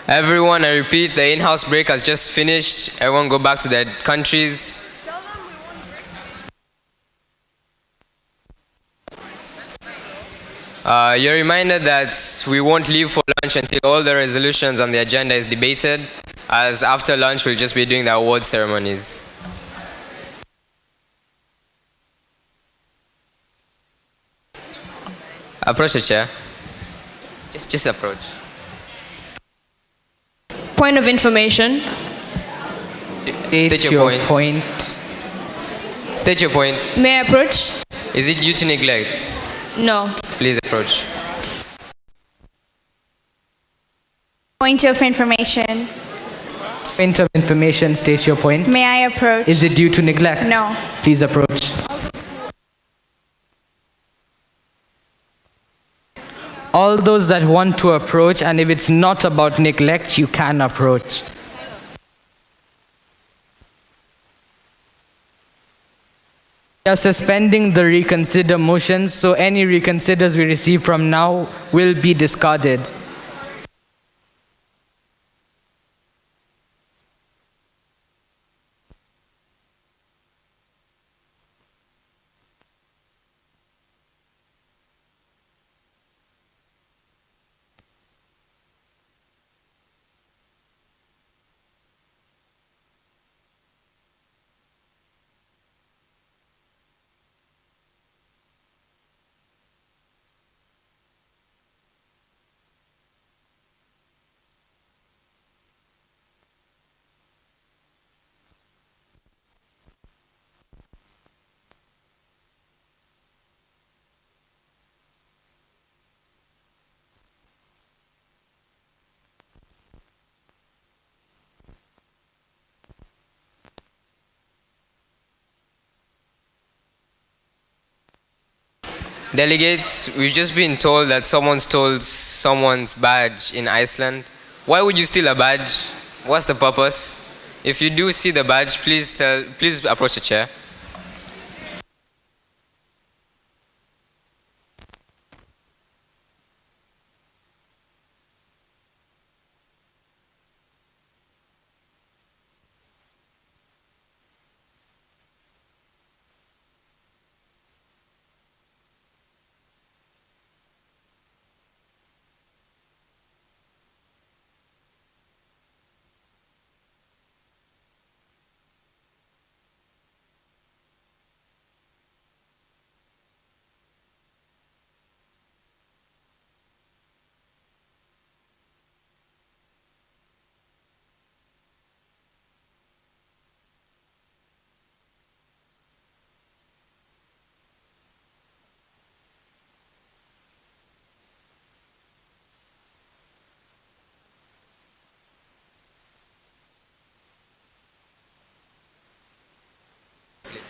Everyone, I repeat, the in-house break has just finished. Everyone go back to their countries. You're reminded that we won't leave for lunch until all the resolutions on the agenda is debated, as after lunch we'll just be doing the award ceremonies. Approach the chair. Just approach. Point of information. State your point. State your point. May I approach? Is it due to neglect? No. Please approach. Point of information. Point of information, state your point. May I approach? Is it due to neglect? No. Please approach. All those that want to approach, and if it's not about neglect, you can approach. We are suspending the reconsider motions, so any reconsiders we receive from now will be discarded. Delegates, we've just been told that someone stole someone's badge in Iceland. Why would you steal a badge? What's the purpose? If you do see the badge, please approach the chair.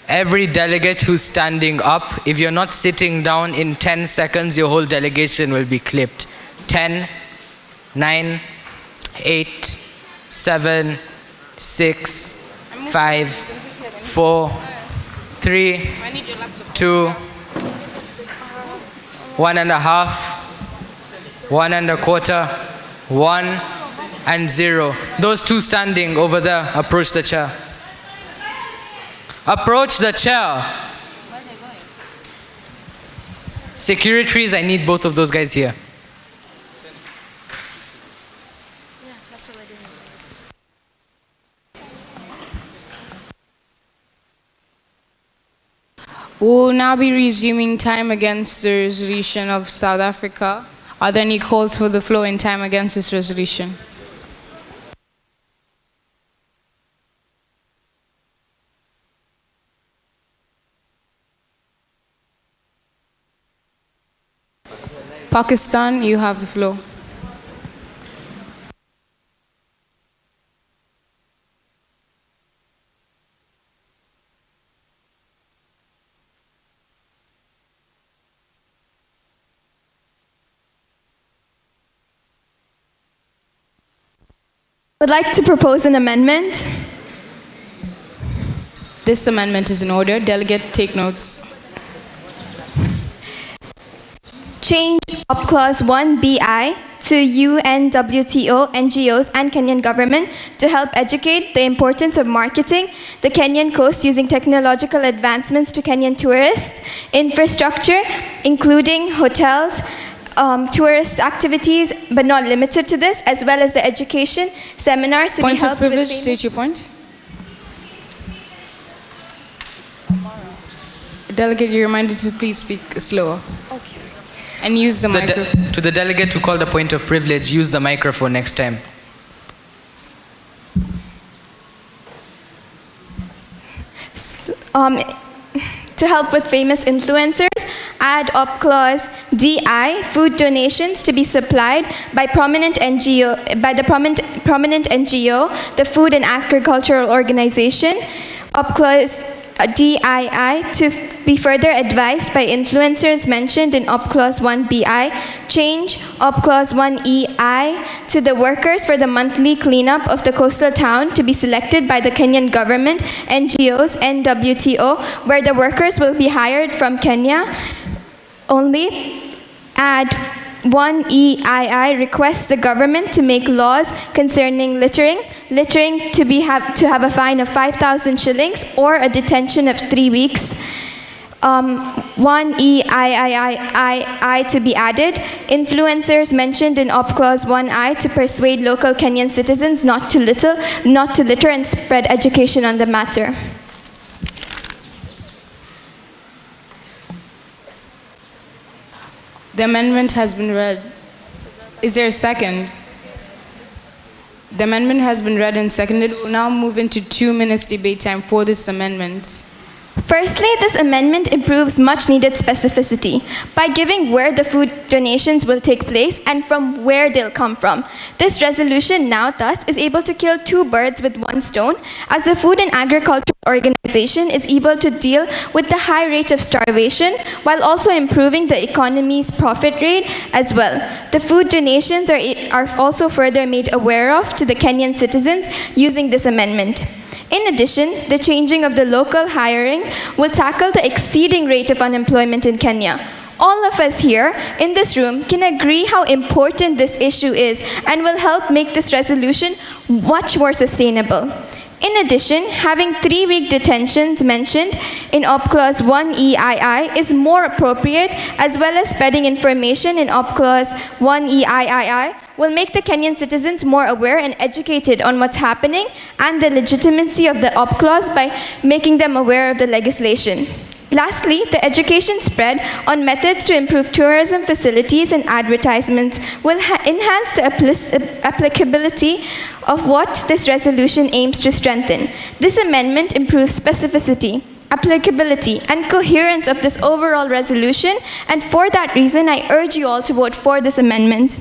Every delegate who's standing up, if you're not sitting down in 10 seconds, your whole delegation will be clipped. 10, 9, 8, 7, 6, 5, 4, 3, 2, 1.5, 1.25, 1, and 0. Those two standing over there, approach the chair. Approach the chair. Secretaries, I need both of those guys here. We'll now be resuming time against the resolution of South Africa. Are there any calls for the floor in time against this resolution? Pakistan, you have the floor. I'd like to propose an amendment. This amendment is in order. Delegate, take notes. Change of clause 1BI to UN, WTO, NGOs, and Kenyan government to help educate the importance of marketing the Kenyan coast using technological advancements to Kenyan tourists, infrastructure, including hotels, tourist activities, but not limited to this, as well as the education seminars to Point be of helped with privilege, famous- state your point. Delegate, you're reminded to please speak slower. And use the microphone. To the delegate who called the point of privilege, use the microphone next time. To help with famous influencers, add up clause DI, food donations to be supplied by prominent NGO, prominent NGO, the Food and Agricultural Organization. Up clause DII to be further advised by influencers mentioned in Up Clause 1BI. Change Up Clause 1EI to the workers for the monthly cleanup of the coastal town to be selected by the Kenyan government, NGOs, and WTO, where the workers will be hired from Kenya only. Add 1EII requests the government to make laws concerning littering to have a fine of 5,000 shillings or a detention of 3 weeks. 1EIII to be added. Influencers mentioned in Op Clause 1I to persuade local Kenyan citizens not to litter and spread education on the matter. The amendment has been read. Is there a second? The amendment has been read and seconded. We'll now move into 2 minutes debate time for this amendment. Firstly, this amendment improves much-needed specificity by giving where the food donations will take place and from where they'll come from. This resolution now thus is able to kill 2 birds with 1 stone, as the Food and Agriculture Organization is able to deal with the high rate of starvation while also improving the economy's profit rate as well. The food donations are also further made aware of to the Kenyan citizens using this amendment. In addition, the changing of the local hiring will tackle the exceeding rate of unemployment in Kenya. All of us here in this room can agree how important this issue is and will help make this resolution much more sustainable. In addition, having 3-week detentions mentioned in Op Clause 1EII is more appropriate, as well as spreading information in Op Clause 1EIII will make the Kenyan citizens more aware and educated on what's happening and the legitimacy of the Op Clause by making them aware of the legislation. Lastly, the education spread on methods to improve tourism facilities and advertisements will enhance the applicability of what this resolution aims to strengthen. This amendment improves specificity, applicability, and coherence of this overall resolution, and for that reason, I urge you all to vote for this amendment.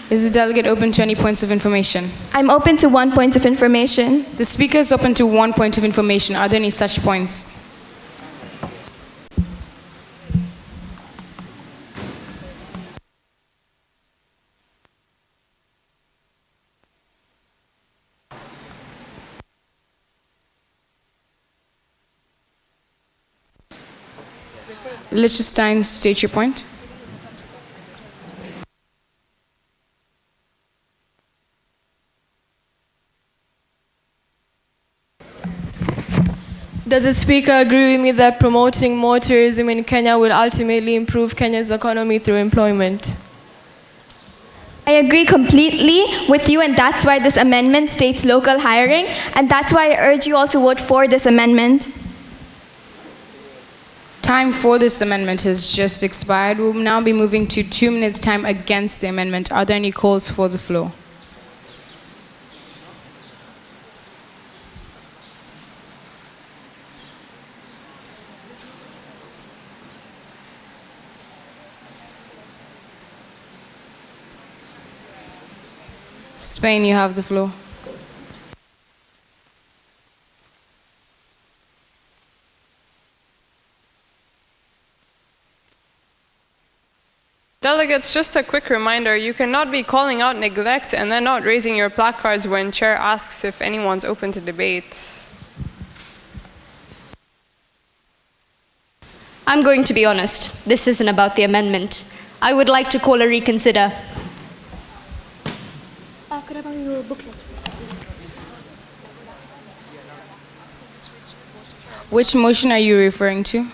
Is the delegate open to any points of information? I'm open to 1 point of information. The speaker is open to 1 point of information. Are there any such points? Liechtenstein, state your point. Does the speaker agree with me that promoting more tourism in Kenya will ultimately improve Kenya's economy through employment? I agree completely with you, and that's why this amendment states local hiring, and that's why I urge you all to vote for this amendment. Time for this amendment has just expired. We'll now be moving to 2 minutes time against the amendment. Are there any calls for the floor? Spain, you have the floor. Delegates, just a quick reminder, you cannot be calling out neglect and then not raising your placards when chair asks if anyone's open to debate. I'm going to be honest. This isn't about the amendment. I would like to call a reconsider. Which motion are you referring to?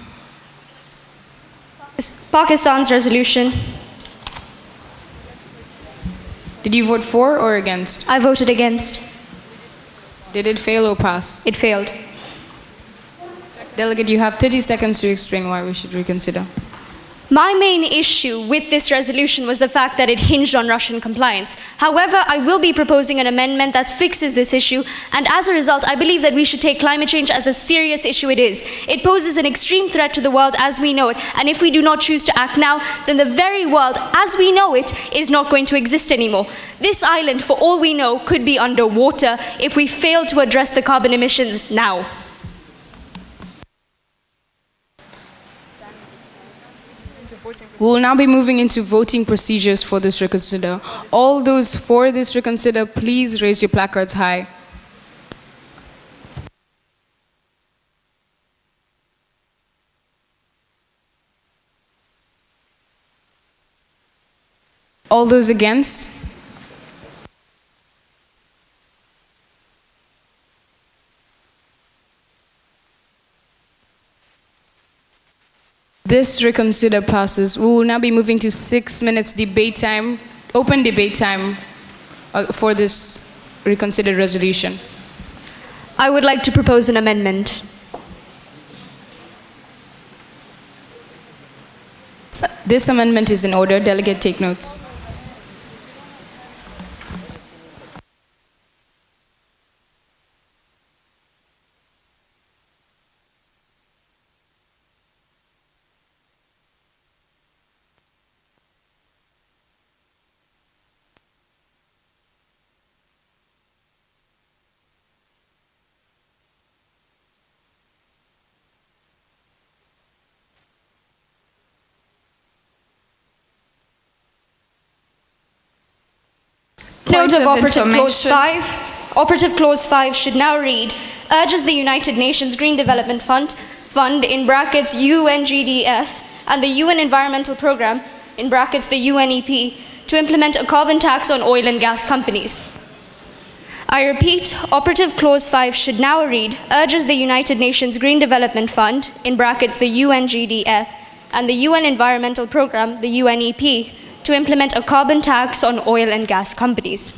Pakistan's resolution. Did you vote for or against? I voted against. Did it fail or pass? It failed. Delegate, you have 30 seconds to explain why we should reconsider. My main issue with this resolution was the fact that it hinged on Russian compliance. However, I will be proposing an amendment that fixes this issue, and as a result, I believe that we should take climate change as a serious issue it is. It poses an extreme threat to the world as we know it, and if we do not choose to act now, then the very world as we know it is not going to exist anymore. This island, for all we know, could be underwater if we fail to address the carbon emissions now. We will now be moving into voting procedures for this reconsider. All those for this reconsider, please raise your placards high. All those against? This reconsider passes. We will now be moving to 6 minutes debate time, open debate time for this reconsidered resolution. I would like to propose an amendment. This amendment is in order. Delegate, take notes. Note of of Operative Clause information. 5. Operative Clause 5 should now read, urges the United Nations Green Development Fund in brackets UNGDF and the UN Environmental Programme in brackets the UNEP to implement a carbon tax on oil and gas companies. I repeat, Operative Clause 5 should now read, urges the United Nations Green Development Fund in brackets the UNGDF and the UN Environmental Programme, the UNEP, to implement a carbon tax on oil and gas companies.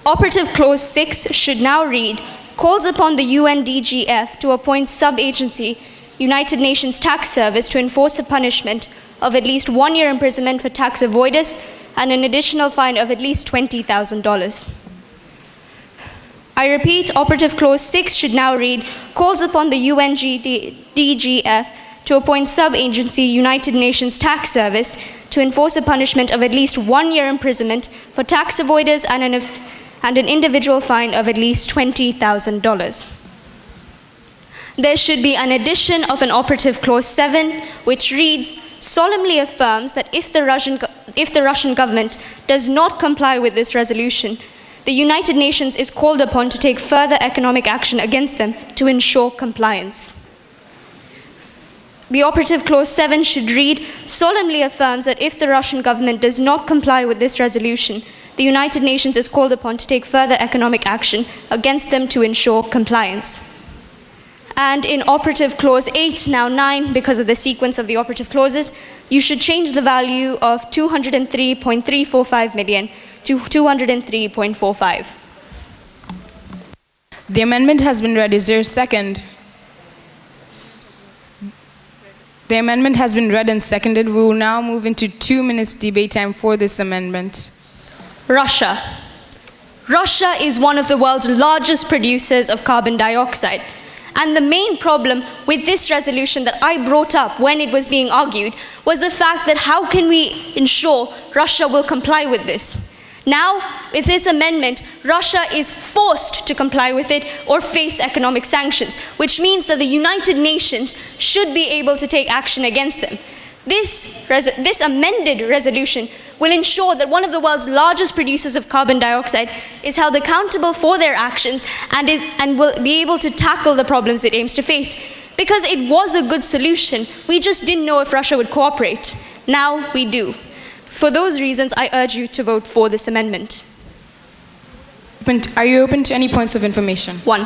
Operative Clause 6 should now read, calls upon the UNDGF to appoint sub-agency United Nations Tax Service to enforce a punishment of at least 1 year imprisonment for tax avoidance and an additional fine of at least $20,000. I repeat, Operative Clause 6 should now read, calls upon the UNDGF to appoint sub-agency United Nations Tax Service to enforce a punishment of at least 1 year imprisonment for tax avoiders and an individual fine of at least $20,000. There should be an addition of an Operative Clause 7, which reads, solemnly affirms that if the Russian government does not comply with this resolution, the United Nations is called upon to take further economic action against them to ensure compliance. The Operative Clause 7 should read, solemnly affirms that if the Russian government does not comply with this resolution, the United Nations is called upon to take further economic action against them to ensure compliance. And in Operative Clause 8, now 9, because of the sequence of the operative clauses, you should change the value of 203.345 million to 203.45. The amendment has been read. Is there a second? The amendment has been read and seconded. We will now move into 2 minutes debate time for this amendment. Russia. Russia is one of the world's largest producers of carbon dioxide. And the main problem with this resolution that I brought up when it was being argued was the fact that how can we ensure Russia will comply with this? Now, with this amendment, Russia is forced to comply with it or face economic sanctions, which means that the United Nations should be able to take action against them. This amended resolution will ensure that one of the world's largest producers of carbon dioxide is held accountable for their actions and will be able to tackle the problems it aims to face. Because it was a good solution, we just didn't know if Russia would cooperate. Now we do. For those reasons, I urge you to vote for this amendment. Are you open to any points of information? One.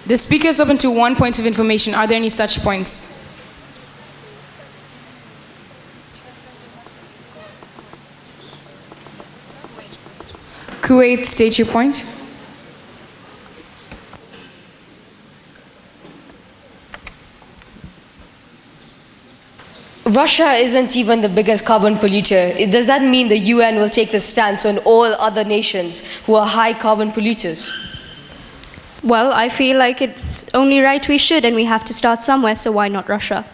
The speaker is open to 1 point of information. Are there any such points? Kuwait, state your point. Russia isn't even the biggest carbon polluter. Does that mean the UN will take the stance on all other nations who are high carbon polluters? Well, I feel like it's only right we should, and we have to start somewhere, so why not Russia?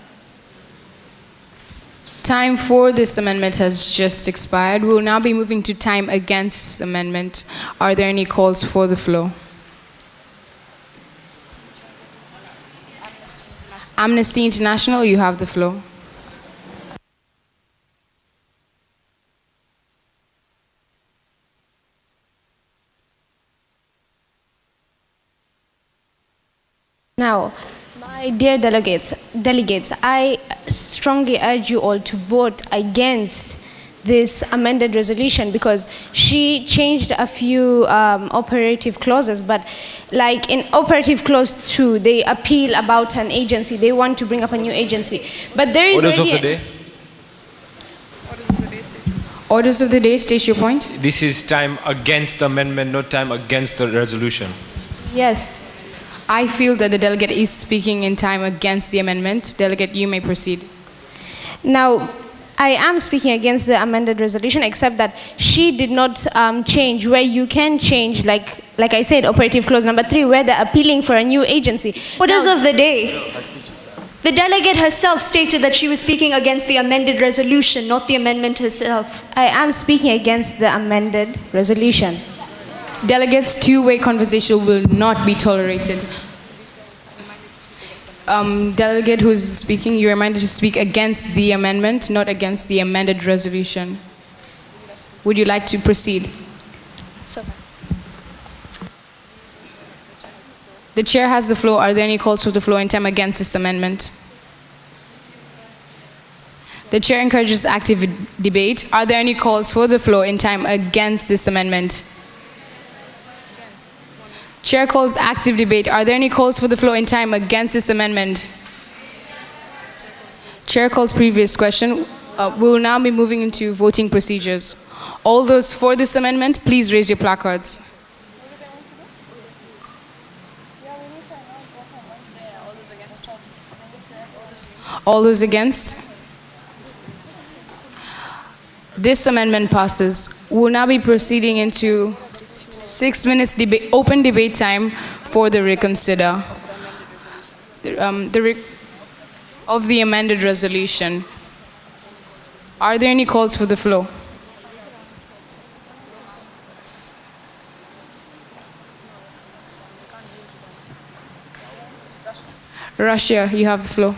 Time for this amendment has just expired. We will now be moving to time against this amendment. Are there any calls for the floor? Amnesty International, you have the floor. Now, my dear delegates, I strongly urge you all to vote against this amended resolution because she changed a few operative clauses, but like in operative clause 2, they appeal about an agency. They want to bring up a new agency. But there is Orders of already the day. Orders of the day, state your point. This is time against the amendment, not time against the resolution. Yes. I feel that the delegate is speaking in time against the amendment. Delegate, you may proceed. Now, I am speaking against the amended resolution, except that she did not change where you can change, like I said, operative clause number 3, where they're appealing for a new agency. Orders of the day. The delegate herself stated that she was speaking against the amended resolution, not the amendment herself. I am speaking against the amended resolution. Delegates, two-way conversation will not be tolerated. Delegate who's speaking, you're reminded to speak against the amendment, not against the amended resolution. Would you like to proceed? The chair has the floor. Are there any calls for the floor in time against this amendment? The chair encourages active debate. Are there any calls for the floor in time against this amendment? Chair calls active debate. Are there any calls for the floor in time against this amendment? Chair calls previous question. We will now be moving into voting procedures. All those for this amendment, please raise your placards. All those against? This amendment passes. We will now be proceeding into 6 minutes open debate time for the reconsider of the amended resolution. Are there any calls for the floor? Russia, you have the floor.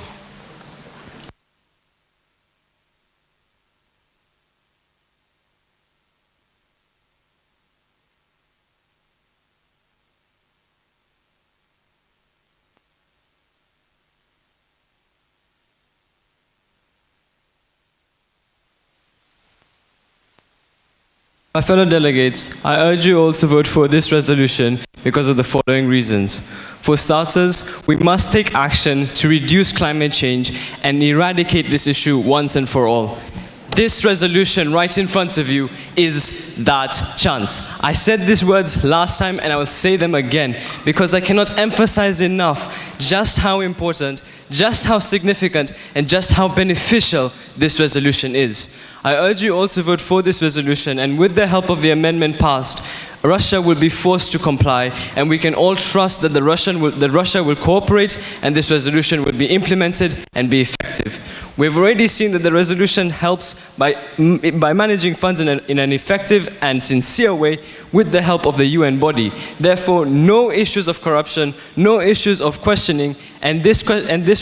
My fellow delegates, I urge you all to vote for this resolution because of the following reasons. For starters, we must take action to reduce climate change and eradicate this issue once and for all. This resolution right in front of you is that chance. I said these words last time and I will say them again because I cannot emphasize enough just how important, just how significant, and just how beneficial this resolution is. I urge you all to vote for this resolution, and with the help of the amendment passed, Russia will be forced to comply, and we can all trust that Russia will cooperate and this resolution will be implemented and be effective. We've already seen that the resolution helps by managing funds in an effective and sincere way with the help of the UN body. Therefore, no issues of corruption, no issues of questioning, and this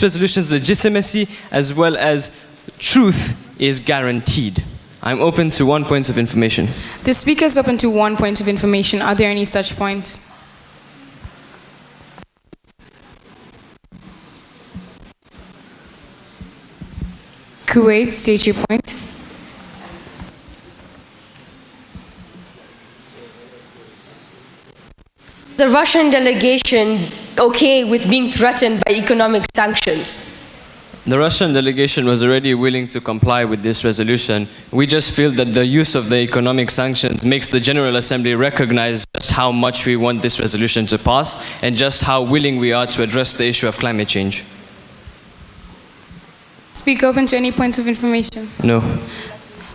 resolution's legitimacy as well as truth is guaranteed. I'm open to 1 point of information. The speaker is open to 1 point of information. Are there any such points? Kuwait, state your point. Russian delegation okay with being threatened by economic sanctions? The Russian delegation was already willing to comply with this resolution. We just feel that the use of the economic sanctions makes the General Assembly recognize just how much we want this resolution to pass and just how willing we are to address the issue of climate change. Speak open to any points of information. No.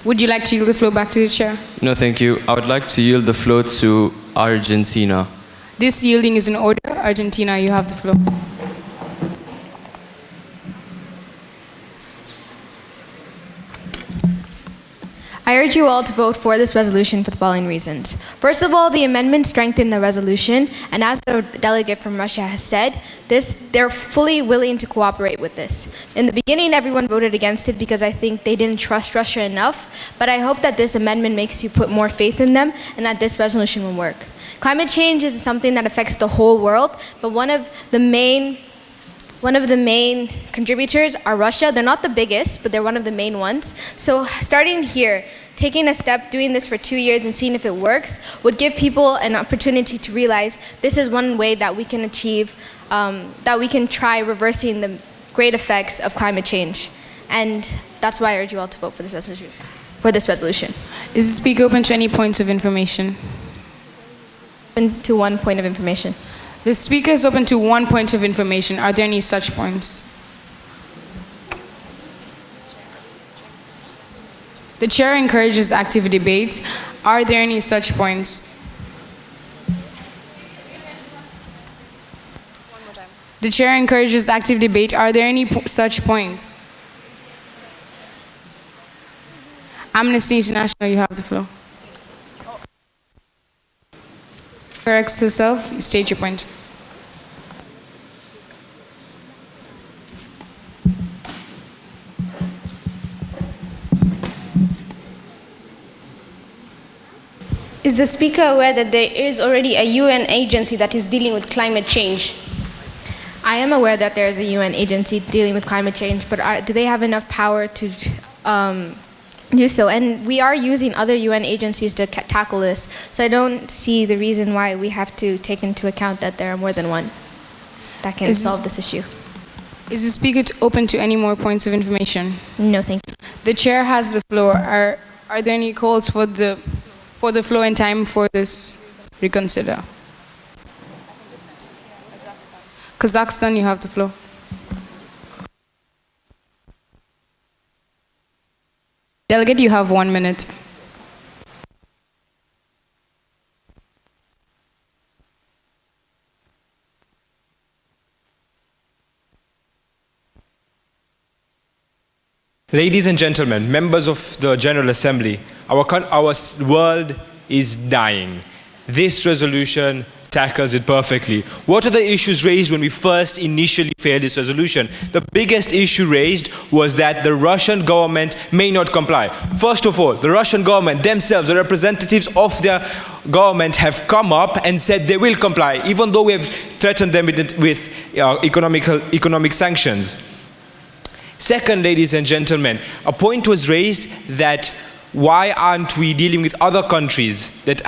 Would you like to yield the floor back to the chair? No, thank you. I would like to yield the floor to Argentina. This yielding is in order. Argentina, you have the floor. I urge you all to vote for this resolution for the following reasons. First of all, the amendments strengthen the resolution, and as the delegate from Russia has said, they're fully willing to cooperate with this. In the beginning, everyone voted against it because I think they didn't trust Russia enough, but I hope that this amendment makes you put more faith in them and that this resolution will work. Climate change is something that affects the whole world, but one of the main contributors are Russia. They're not the biggest, but they're one of the main ones. So starting here, taking a step, doing this for 2 years and seeing if it works would give people an opportunity to realize this is one way that we can achieve, that we can try reversing the great effects of climate change. And that's why I urge you all to vote for this resolution. Is the speaker open to any points of information? Open to one point of information. The speaker is open to one point of information. Are there any such points? The chair encourages active debate. Are there any such points? The chair encourages active debate. Are there any such points? Amnesty International, you have the floor. Corrects yourself. State your point. Is the speaker aware that there is already a UN agency that is dealing with climate change? I am aware that there is a UN agency dealing with climate change, but do they have enough power to do so? And we are using other UN agencies to tackle this, so I don't see the reason why we have to take into account that there are more than one that can solve this issue. Is the speaker open to any more points of information? No, thank you. The chair has the floor. Are there any calls for the floor and time for this reconsider? Kazakhstan, you have the floor. Delegate, you have 1 minute. Ladies and gentlemen, members of the General Assembly, our world is dying. This resolution tackles it perfectly. What are the issues raised when we first initially failed this resolution? The biggest issue raised was that the Russian government may not comply. First of all, the Russian government themselves, the representatives of their government have come up and said they will comply, even though we have threatened them with economic sanctions. Second, ladies and gentlemen, a point was raised that why aren't we dealing with other countries that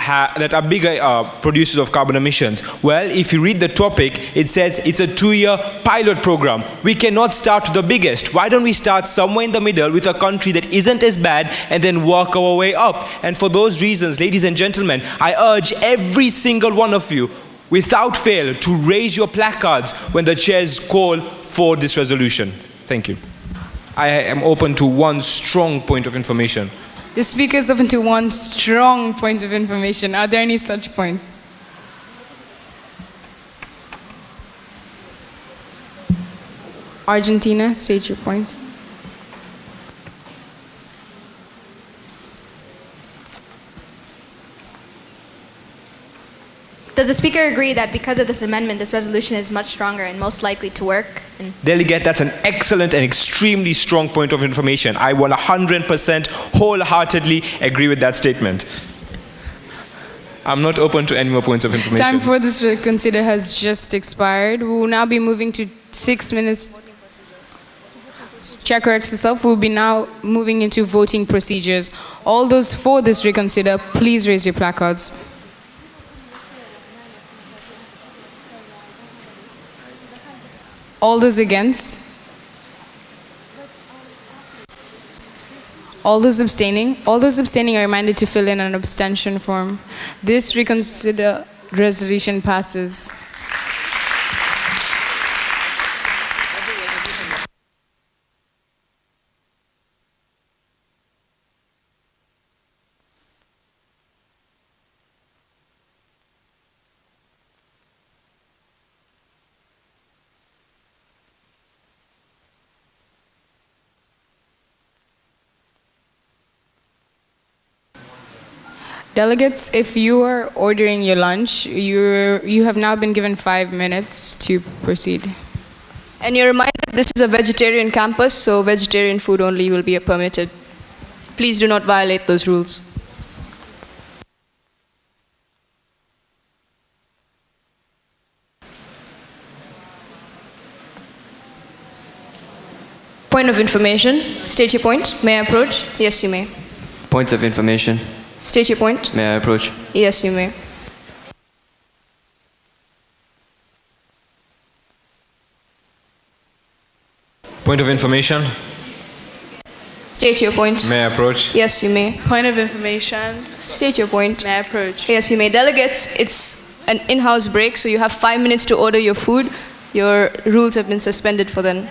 are bigger producers of carbon emissions? Well, if you read the topic, it says it's a 2-year pilot program. We cannot start with the biggest. Why don't we start somewhere in the middle with a country that isn't as bad and then work our way up? And for those reasons, ladies and gentlemen, I urge every single one of you, without fail, to raise your placards when the chairs call for this resolution. Thank you. I am open to one strong point of information. The speaker is open to one strong point of information. Are there any such points? Argentina, state your point. Does the speaker agree that because of this amendment, this resolution is much stronger and most likely to work? Delegate, that's an excellent and extremely strong point of information. I 100% wholeheartedly agree with that statement. I'm not open to any more points of information. Time for this reconsider has just expired. We will now be moving to 6 minutes. Chair corrects herself. We'll be now moving into voting procedures. All those for this reconsider, please raise your placards. All those against? All those abstaining? All those abstaining are reminded to fill in an abstention form. This reconsider resolution passes. Delegates, if you are ordering your lunch, you have now been given 5 minutes to proceed. And you're reminded this is a vegetarian campus, so vegetarian food only will be permitted. Please do not violate those rules. Point of information. State your point. May I approach? Yes, you may. Points of information. State your point. May I approach? Yes, you may. Point of information. State your point. May I approach? Yes, you may. Point of information. State your point. May I approach? Yes, you may. Delegates, it's an in-house break, so you have 5 minutes to order your food. Your rules have been suspended for then.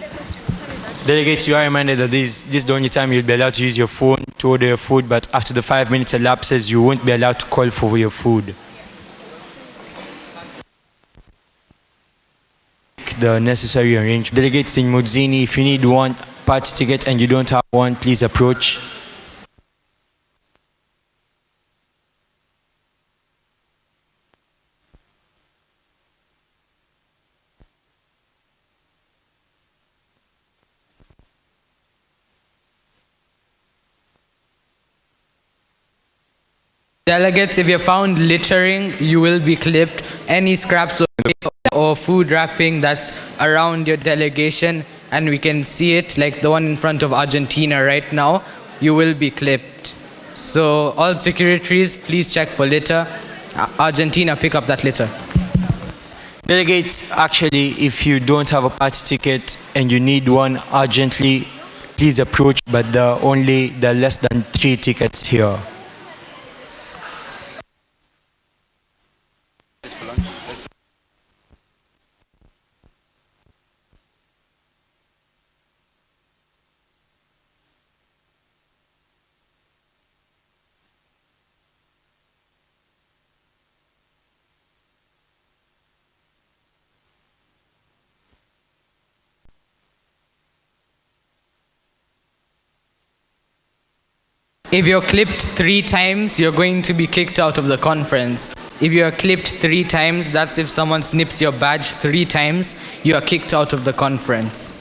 Delegates, you are reminded that this is the only time you'll be allowed to use your phone to order your food, but after the 5 minutes elapses, you won't be allowed to call for your food. The necessary arrangement. Delegates in Mudzini, if you need one party ticket and you don't have one, please approach. Delegates, if you're found littering, you will be clipped. Any scraps of paper or food wrapping that's around your delegation, and we can see it, like the one in front of Argentina right now, you will be clipped. So all secretaries, please check for litter. Argentina, pick up that litter. Delegates, actually, if you don't have a party ticket and you need one urgently, please approach, but there are less than 3 tickets here. If you're clipped 3 times, you're going to be kicked out of the conference. If you're clipped 3 times, that's if someone snips your badge 3 times, you are kicked out of the conference.